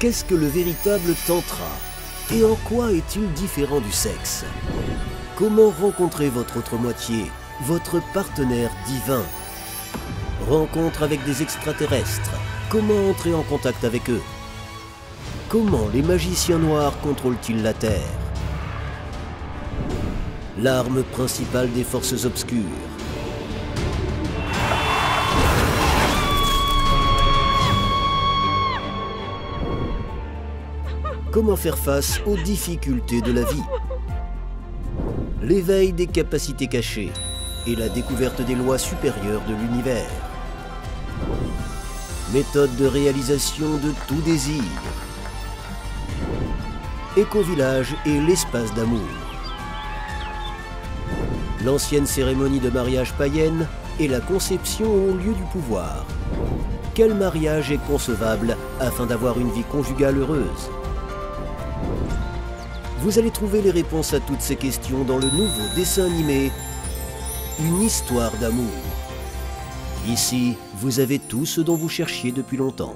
Qu'est-ce que le véritable tantra? Et en quoi est-il différent du sexe? Comment rencontrer votre autre moitié, votre partenaire divin? Rencontre avec des extraterrestres. Comment entrer en contact avec eux? Comment les magiciens noirs contrôlent-ils la Terre? L'arme principale des forces obscures. Comment faire face aux difficultés de la vie? L'éveil des capacités cachées et la découverte des lois supérieures de l'univers. Méthode de réalisation de tout désir. Éco-village et l'espace d'amour. L'ancienne cérémonie de mariage païenne et la conception au lieu du pouvoir. Quel mariage est concevable afin d'avoir une vie conjugale heureuse? Vous allez trouver les réponses à toutes ces questions dans le nouveau dessin animé Une histoire d'amour. Ici, vous avez tout ce dont vous cherchiez depuis longtemps.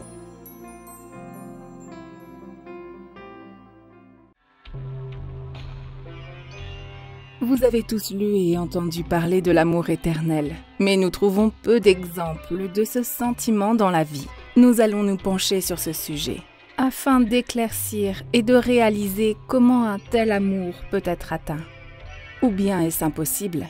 Vous avez tous lu et entendu parler de l'amour éternel, mais nous trouvons peu d'exemples de ce sentiment dans la vie. Nous allons nous pencher sur ce sujet, afin d'éclaircir et de réaliser comment un tel amour peut être atteint. Ou bien est-ce impossible?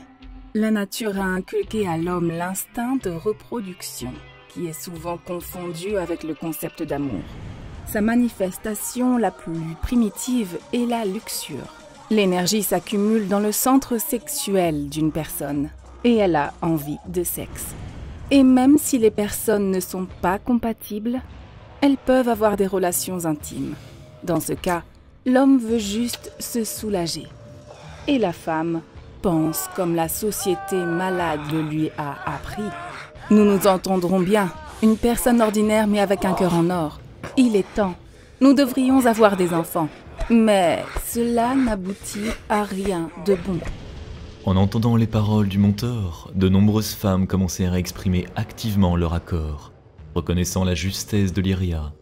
La nature a inculqué à l'homme l'instinct de reproduction, qui est souvent confondu avec le concept d'amour. Sa manifestation la plus primitive est la luxure. L'énergie s'accumule dans le centre sexuel d'une personne, et elle a envie de sexe. Et même si les personnes ne sont pas compatibles, elles peuvent avoir des relations intimes. Dans ce cas, l'homme veut juste se soulager. Et la femme pense comme la société malade le lui a appris. Nous nous entendrons bien, une personne ordinaire mais avec un cœur en or. Il est temps. Nous devrions avoir des enfants. Mais cela n'aboutit à rien de bon. En entendant les paroles du mentor, de nombreuses femmes commencèrent à exprimer activement leur accord, reconnaissant la justesse de Lyria.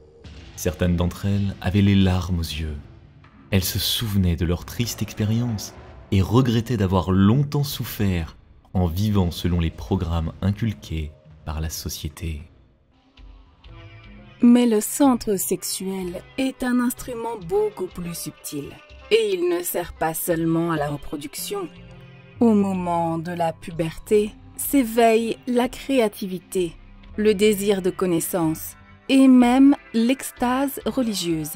Certaines d'entre elles avaient les larmes aux yeux. Elles se souvenaient de leur triste expérience et regrettaient d'avoir longtemps souffert en vivant selon les programmes inculqués par la société. Mais le centre sexuel est un instrument beaucoup plus subtil. Et il ne sert pas seulement à la reproduction. Au moment de la puberté, s'éveille la créativité, le désir de connaissance et même l'extase religieuse.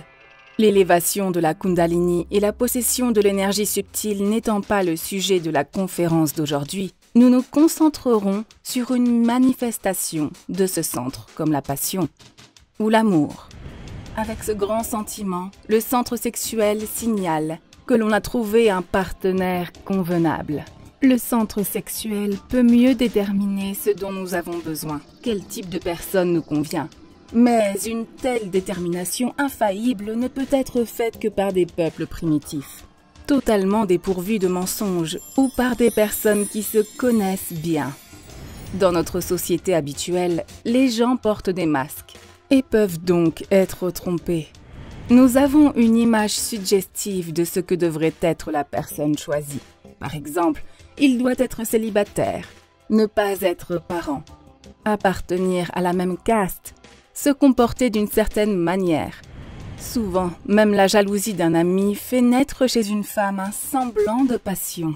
L'élévation de la Kundalini et la possession de l'énergie subtile n'étant pas le sujet de la conférence d'aujourd'hui, nous nous concentrerons sur une manifestation de ce centre comme la passion ou l'amour. Avec ce grand sentiment, le centre sexuel signale que l'on a trouvé un partenaire convenable. Le centre sexuel peut mieux déterminer ce dont nous avons besoin, quel type de personne nous convient. Mais une telle détermination infaillible ne peut être faite que par des peuples primitifs, totalement dépourvus de mensonges ou par des personnes qui se connaissent bien. Dans notre société habituelle, les gens portent des masques et peuvent donc être trompés. Nous avons une image suggestive de ce que devrait être la personne choisie. Par exemple, il doit être célibataire, ne pas être parent, appartenir à la même caste, se comporter d'une certaine manière. Souvent, même la jalousie d'un ami fait naître chez une femme un semblant de passion.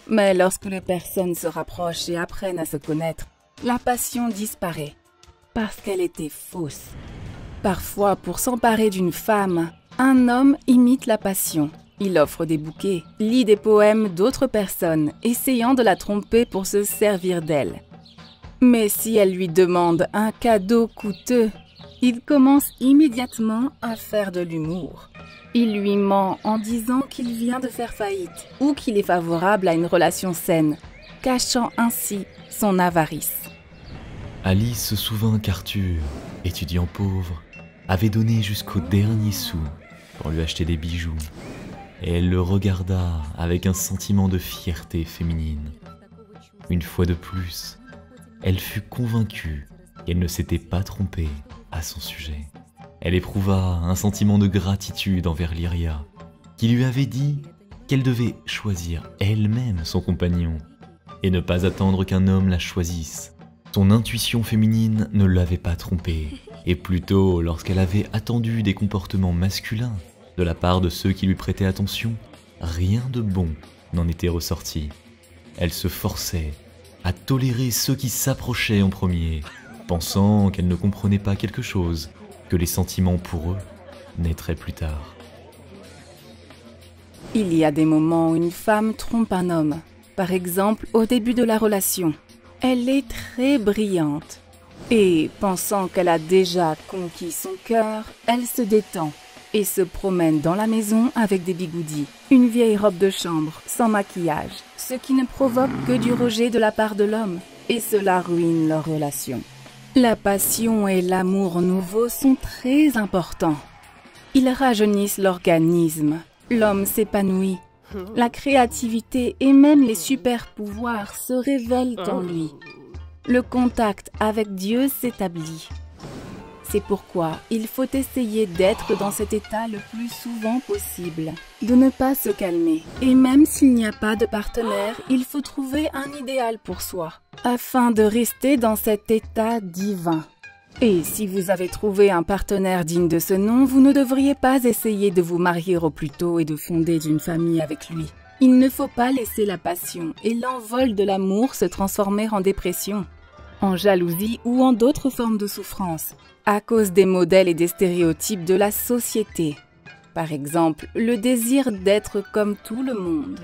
Mais lorsque les personnes se rapprochent et apprennent à se connaître, la passion disparaît. Parce qu'elle était fausse. Parfois, pour s'emparer d'une femme, un homme imite la passion. Il offre des bouquets, lit des poèmes d'autres personnes, essayant de la tromper pour se servir d'elle. Mais si elle lui demande un cadeau coûteux, il commence immédiatement à faire de l'humour. Il lui ment en disant qu'il vient de faire faillite ou qu'il est favorable à une relation saine, cachant ainsi son avarice. Alice se souvint qu'Arthur, étudiant pauvre, avait donné jusqu'au dernier sou pour lui acheter des bijoux, et elle le regarda avec un sentiment de fierté féminine. Une fois de plus, elle fut convaincue qu'elle ne s'était pas trompée à son sujet. Elle éprouva un sentiment de gratitude envers Lyria, qui lui avait dit qu'elle devait choisir elle-même son compagnon et ne pas attendre qu'un homme la choisisse. Son intuition féminine ne l'avait pas trompée, et plutôt lorsqu'elle avait attendu des comportements masculins de la part de ceux qui lui prêtaient attention, rien de bon n'en était ressorti. Elle se forçait à tolérer ceux qui s'approchaient en premier, pensant qu'elle ne comprenait pas quelque chose, que les sentiments pour eux naîtraient plus tard. Il y a des moments où une femme trompe un homme. Par exemple, au début de la relation. Elle est très brillante. Et, pensant qu'elle a déjà conquis son cœur, elle se détend et se promène dans la maison avec des bigoudis, une vieille robe de chambre, sans maquillage, ce qui ne provoque que du rejet de la part de l'homme. Et cela ruine leur relation. La passion et l'amour nouveau sont très importants. Ils rajeunissent l'organisme. L'homme s'épanouit. La créativité et même les super-pouvoirs se révèlent en lui. Le contact avec Dieu s'établit. C'est pourquoi il faut essayer d'être dans cet état le plus souvent possible, de ne pas se calmer. Et même s'il n'y a pas de partenaire, il faut trouver un idéal pour soi, afin de rester dans cet état divin. Et si vous avez trouvé un partenaire digne de ce nom, vous ne devriez pas essayer de vous marier au plus tôt et de fonder une famille avec lui. Il ne faut pas laisser la passion et l'envol de l'amour se transformer en dépression, en jalousie ou en d'autres formes de souffrance, à cause des modèles et des stéréotypes de la société. Par exemple, le désir d'être comme tout le monde.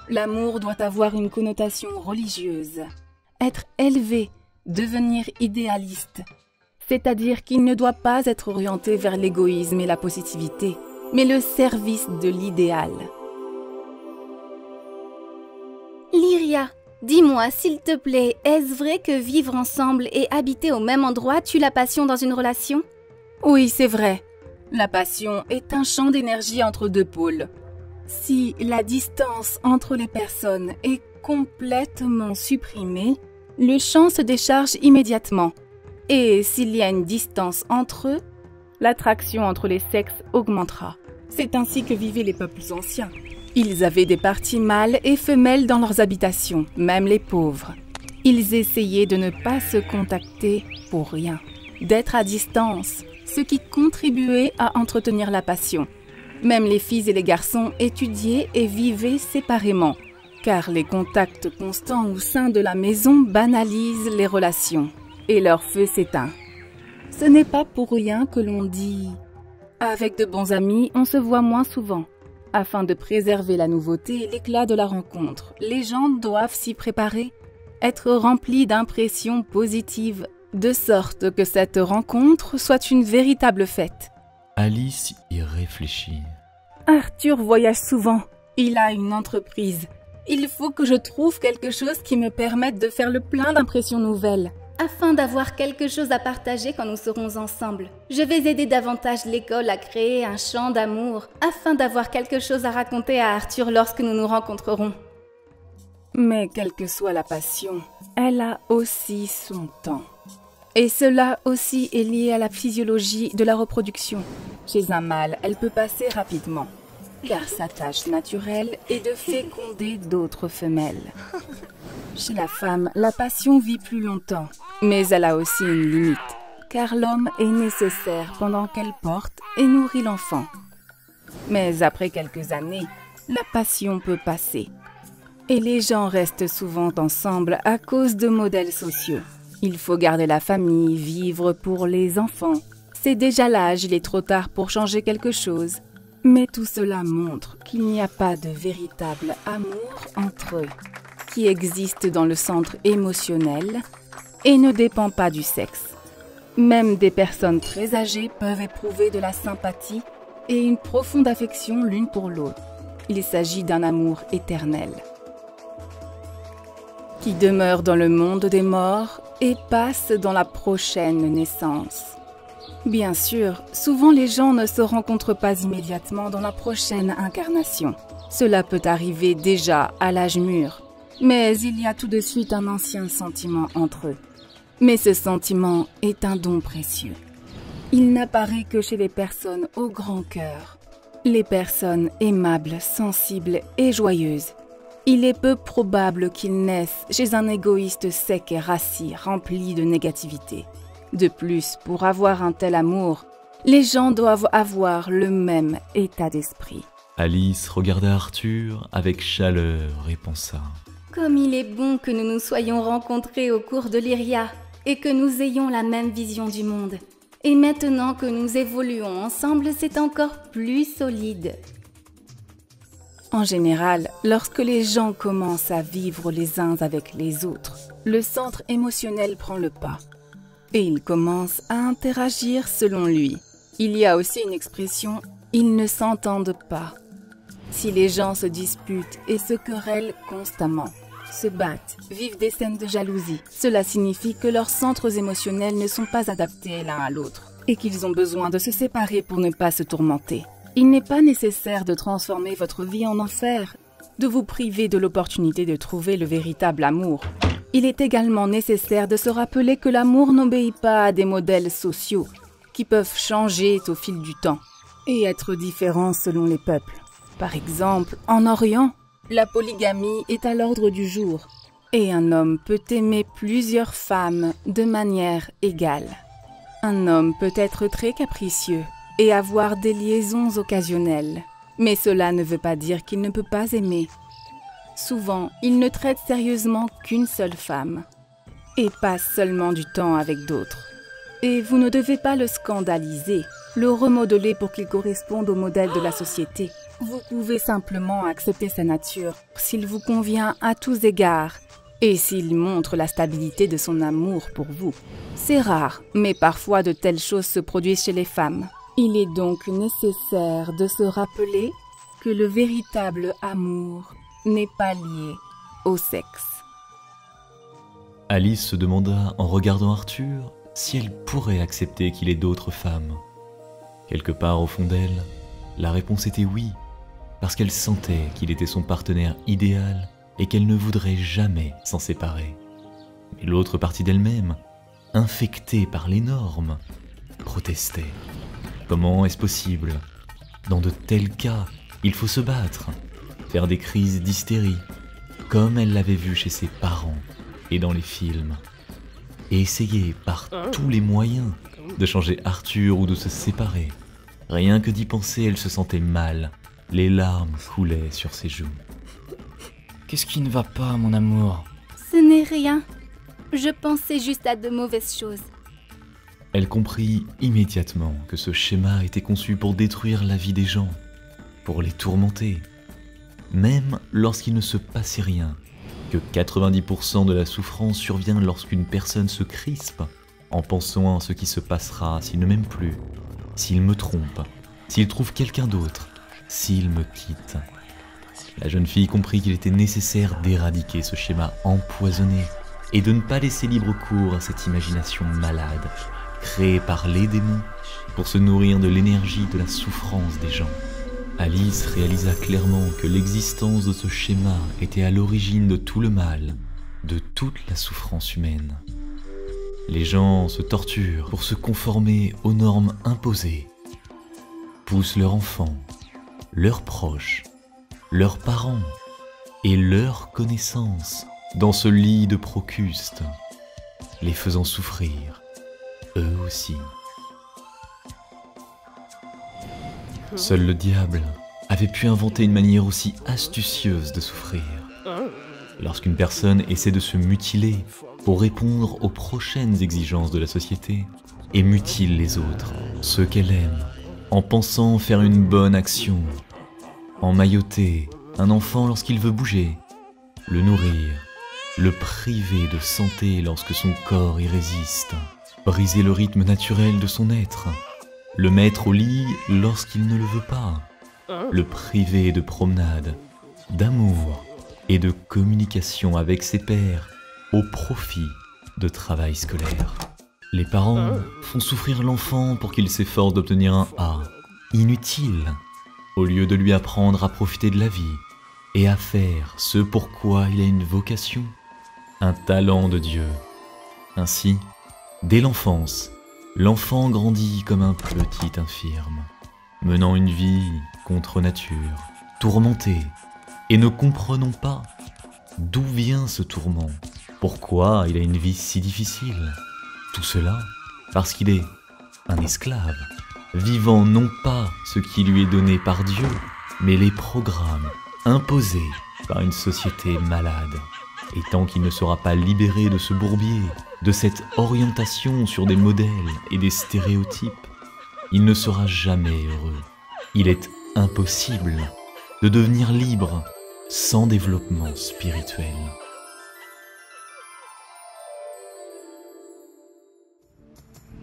L'amour doit avoir une connotation religieuse, être élevé, devenir idéaliste. C'est-à-dire qu'il ne doit pas être orienté vers l'égoïsme et la positivité, mais le service de l'idéal. Lyria, dis-moi, s'il te plaît, est-ce vrai que vivre ensemble et habiter au même endroit tue la passion dans une relation? Oui, c'est vrai. La passion est un champ d'énergie entre deux pôles. Si la distance entre les personnes est complètement supprimée, le champ se décharge immédiatement. Et s'il y a une distance entre eux, l'attraction entre les sexes augmentera. C'est ainsi que vivaient les peuples anciens. Ils avaient des parties mâles et femelles dans leurs habitations, même les pauvres. Ils essayaient de ne pas se contacter pour rien, d'être à distance, ce qui contribuait à entretenir la passion. Même les filles et les garçons étudiaient et vivaient séparément, car les contacts constants au sein de la maison banalisent les relations. Et leur feu s'éteint. Ce n'est pas pour rien que l'on dit « Avec de bons amis, on se voit moins souvent ». Afin de préserver la nouveauté et l'éclat de la rencontre, les gens doivent s'y préparer, être remplis d'impressions positives, de sorte que cette rencontre soit une véritable fête. Alice y réfléchit. Arthur voyage souvent. Il a une entreprise. Il faut que je trouve quelque chose qui me permette de faire le plein d'impressions nouvelles. Afin d'avoir quelque chose à partager quand nous serons ensemble. Je vais aider davantage l'école à créer un chant d'amour, afin d'avoir quelque chose à raconter à Arthur lorsque nous nous rencontrerons. Mais quelle que soit la passion, elle a aussi son temps. Et cela aussi est lié à la physiologie de la reproduction. Chez un mâle, elle peut passer rapidement, car sa tâche naturelle est de féconder d'autres femelles. Chez la femme, la passion vit plus longtemps, mais elle a aussi une limite, car l'homme est nécessaire pendant qu'elle porte et nourrit l'enfant. Mais après quelques années, la passion peut passer. Et les gens restent souvent ensemble à cause de modèles sociaux. Il faut garder la famille, vivre pour les enfants. C'est déjà l'âge, il est trop tard pour changer quelque chose. Mais tout cela montre qu'il n'y a pas de véritable amour entre eux, qui existe dans le centre émotionnel et ne dépend pas du sexe. Même des personnes très âgées peuvent éprouver de la sympathie et une profonde affection l'une pour l'autre. Il s'agit d'un amour éternel, qui demeure dans le monde des morts et passe dans la prochaine naissance. Bien sûr, souvent les gens ne se rencontrent pas immédiatement dans la prochaine incarnation. Cela peut arriver déjà à l'âge mûr. Mais il y a tout de suite un ancien sentiment entre eux. Mais ce sentiment est un don précieux. Il n'apparaît que chez les personnes au grand cœur, les personnes aimables, sensibles et joyeuses. Il est peu probable qu'il naisse chez un égoïste sec et rassis, rempli de négativité. De plus, pour avoir un tel amour, les gens doivent avoir le même état d'esprit. Alice regarda Arthur avec chaleur et pensa. Comme il est bon que nous nous soyons rencontrés au cours de Lyria et que nous ayons la même vision du monde. Et maintenant que nous évoluons ensemble, c'est encore plus solide. En général, lorsque les gens commencent à vivre les uns avec les autres, le centre émotionnel prend le pas. Et ils commencent à interagir selon lui. Il y a aussi une expression « ils ne s'entendent pas ». Si les gens se disputent et se querellent constamment, se battent, vivent des scènes de jalousie, cela signifie que leurs centres émotionnels ne sont pas adaptés l'un à l'autre et qu'ils ont besoin de se séparer pour ne pas se tourmenter. Il n'est pas nécessaire de transformer votre vie en enfer, de vous priver de l'opportunité de trouver le véritable amour. Il est également nécessaire de se rappeler que l'amour n'obéit pas à des modèles sociaux qui peuvent changer au fil du temps et être différents selon les peuples. Par exemple, en Orient, la polygamie est à l'ordre du jour et un homme peut aimer plusieurs femmes de manière égale. Un homme peut être très capricieux et avoir des liaisons occasionnelles, mais cela ne veut pas dire qu'il ne peut pas aimer. Souvent, il ne traite sérieusement qu'une seule femme et passe seulement du temps avec d'autres. Et vous ne devez pas le scandaliser, le remodeler pour qu'il corresponde au modèle de la société. Vous pouvez simplement accepter sa nature s'il vous convient à tous égards et s'il montre la stabilité de son amour pour vous. C'est rare, mais parfois de telles choses se produisent chez les femmes. Il est donc nécessaire de se rappeler que le véritable amour n'est pas lié au sexe. Alice se demanda en regardant Arthur si elle pourrait accepter qu'il ait d'autres femmes. Quelque part au fond d'elle, la réponse était oui, parce qu'elle sentait qu'il était son partenaire idéal et qu'elle ne voudrait jamais s'en séparer. Mais l'autre partie d'elle-même, infectée par les normes, protestait. Comment est-ce possible? Dans de tels cas, il faut se battre, faire des crises d'hystérie, comme elle l'avait vu chez ses parents et dans les films, et essayer par tous les moyens de changer Arthur ou de se séparer. Rien que d'y penser, elle se sentait mal, les larmes coulaient sur ses joues. Qu'est-ce qui ne va pas, mon amour? Ce n'est rien. Je pensais juste à de mauvaises choses. Elle comprit immédiatement que ce schéma était conçu pour détruire la vie des gens, pour les tourmenter. Même lorsqu'il ne se passait rien, que 90% de la souffrance survient lorsqu'une personne se crispe en pensant à ce qui se passera s'il ne m'aime plus, s'il me trompe, s'il trouve quelqu'un d'autre, s'il me quitte. La jeune fille comprit qu'il était nécessaire d'éradiquer ce schéma empoisonné et de ne pas laisser libre cours à cette imagination malade, créée par les démons pour se nourrir de l'énergie de la souffrance des gens. Alice réalisa clairement que l'existence de ce schéma était à l'origine de tout le mal, de toute la souffrance humaine. Les gens se torturent pour se conformer aux normes imposées, poussent leurs enfants, leurs proches, leurs parents et leurs connaissances dans ce lit de Procuste, les faisant souffrir, eux aussi. Seul le diable avait pu inventer une manière aussi astucieuse de souffrir. Lorsqu'une personne essaie de se mutiler pour répondre aux prochaines exigences de la société et mutile les autres, ceux qu'elle aime, en pensant faire une bonne action, emmailloter un enfant lorsqu'il veut bouger, le nourrir, le priver de santé lorsque son corps y résiste, briser le rythme naturel de son être, le mettre au lit lorsqu'il ne le veut pas, le priver de promenade, d'amour et de communication avec ses pairs au profit de travail scolaire. Les parents font souffrir l'enfant pour qu'il s'efforce d'obtenir un A, inutile, au lieu de lui apprendre à profiter de la vie et à faire ce pour quoi il a une vocation, un talent de Dieu. Ainsi, dès l'enfance, L'enfant grandit comme un petit infirme, menant une vie contre nature, tourmenté, et ne comprenons pas d'où vient ce tourment, pourquoi il a une vie si difficile. Tout cela parce qu'il est un esclave, vivant non pas ce qui lui est donné par Dieu, mais les programmes imposés par une société malade. Et tant qu'il ne sera pas libéré de ce bourbier, de cette orientation sur des modèles et des stéréotypes, il ne sera jamais heureux. Il est impossible de devenir libre sans développement spirituel.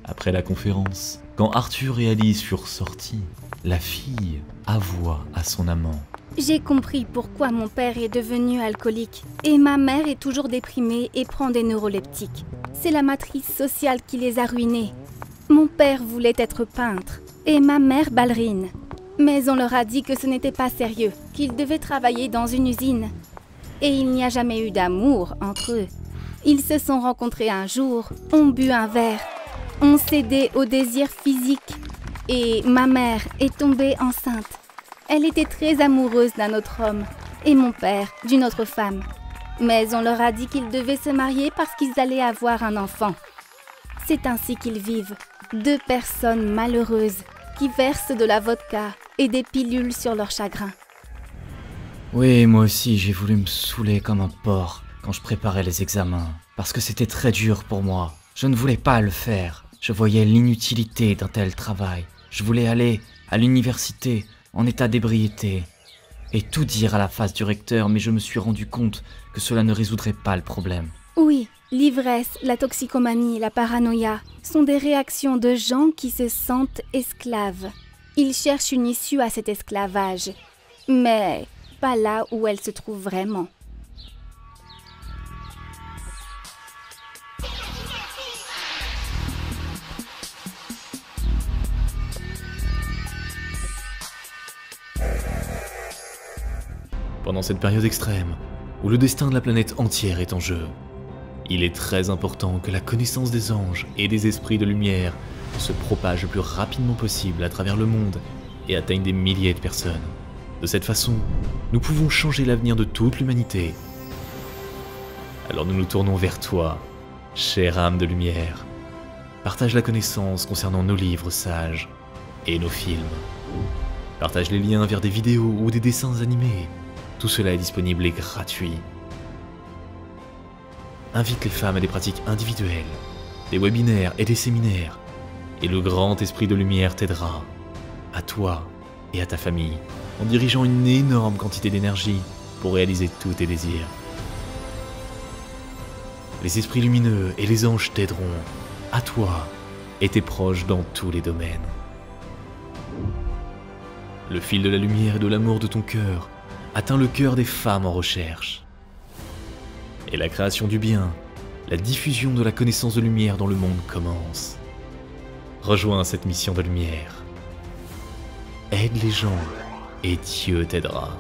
Après la conférence, quand Arthur et Alice furent sortis, la fille avoua à son amant. J'ai compris pourquoi mon père est devenu alcoolique et ma mère est toujours déprimée et prend des neuroleptiques. C'est la matrice sociale qui les a ruinés. Mon père voulait être peintre et ma mère ballerine. Mais on leur a dit que ce n'était pas sérieux, qu'ils devaient travailler dans une usine. Et il n'y a jamais eu d'amour entre eux. Ils se sont rencontrés un jour, ont bu un verre, ont cédé au désir physique et ma mère est tombée enceinte. Elle était très amoureuse d'un autre homme et mon père d'une autre femme. Mais on leur a dit qu'ils devaient se marier parce qu'ils allaient avoir un enfant. C'est ainsi qu'ils vivent, deux personnes malheureuses qui versent de la vodka et des pilules sur leur chagrin. Oui, moi aussi, j'ai voulu me saouler comme un porc quand je préparais les examens, parce que c'était très dur pour moi. Je ne voulais pas le faire. Je voyais l'inutilité d'un tel travail. Je voulais aller à l'université en état d'ébriété et tout dire à la face du recteur, mais je me suis rendu compte que cela ne résoudrait pas le problème. Oui, l'ivresse, la toxicomanie, la paranoïa sont des réactions de gens qui se sentent esclaves. Ils cherchent une issue à cet esclavage, mais pas là où elle se trouve vraiment. Pendant cette période extrême, où le destin de la planète entière est en jeu, il est très important que la connaissance des anges et des esprits de lumière se propage le plus rapidement possible à travers le monde et atteigne des milliers de personnes. De cette façon, nous pouvons changer l'avenir de toute l'humanité. Alors nous nous tournons vers toi, chère âme de lumière. Partage la connaissance concernant nos livres sages et nos films. Partage les liens vers des vidéos ou des dessins animés. Tout cela est disponible et gratuit. Invite les femmes à des pratiques individuelles, des webinaires et des séminaires, et le grand esprit de lumière t'aidera, à toi et à ta famille, en dirigeant une énorme quantité d'énergie pour réaliser tous tes désirs. Les esprits lumineux et les anges t'aideront, à toi et tes proches dans tous les domaines. Le fil de la lumière et de l'amour de ton cœur atteint le cœur des femmes en recherche. Et la création du bien, la diffusion de la connaissance de lumière dans le monde commence. Rejoins cette mission de lumière. Aide les gens et Dieu t'aidera.